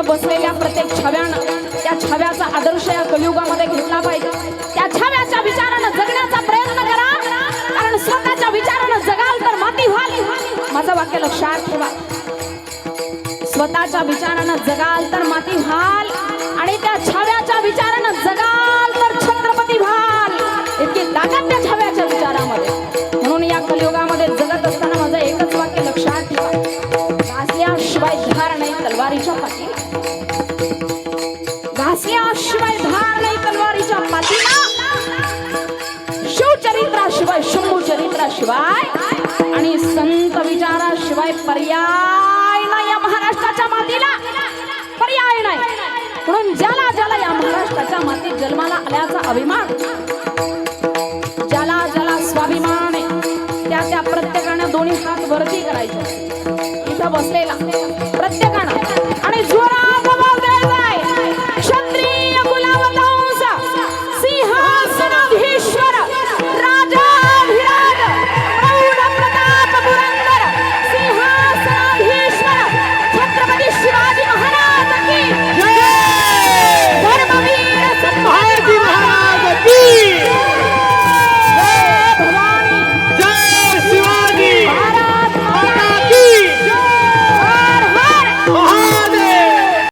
इथं बसलेल्या प्रत्येक छव्यानं त्या छव्याचा आदर्श या कलियुगामध्ये घेतला पाहिजे। त्या छव्याच्या विचारानं जगण्याचा प्रयत्न करा, कारण स्वतःच्या विचारानं जगाल तर माती व्हाल। माझं वाक्य लक्षात ठेवा, स्वतःच्या विचारानं जगाल तर माती व्हाल आणि त्या छव्याच्या विचारानं जगाल तर छत्रपती व्हाल। इतकी ताकद त्या छव्याच्या विचारामध्ये। म्हणून या कलियुगामध्ये जगत असताना माझं एकच वाक्य लक्षात ठेवा, घासल्याशिवाय धार नाही तलवारीच्या पाठीला, घासल्याशिवाय धार नाही तलवारीच्या पाठीला, शिवचरित्राशिवाय शंभू चरित्राशिवाय आणि संत विचाराशिवाय पर्याय नाही या महाराष्ट्राच्या मातीला, पर्याय नाही। म्हणून ज्याला ज्याला या महाराष्ट्राच्या मातीत जन्माला आल्याचा अभिमान, ज्याला ज्याला स्वाभिमान आहे, त्या त्या प्रत्येकाने दोन्ही हात वरती करायचे। इथं बसलेला प्रत्येकानं आणि जोरात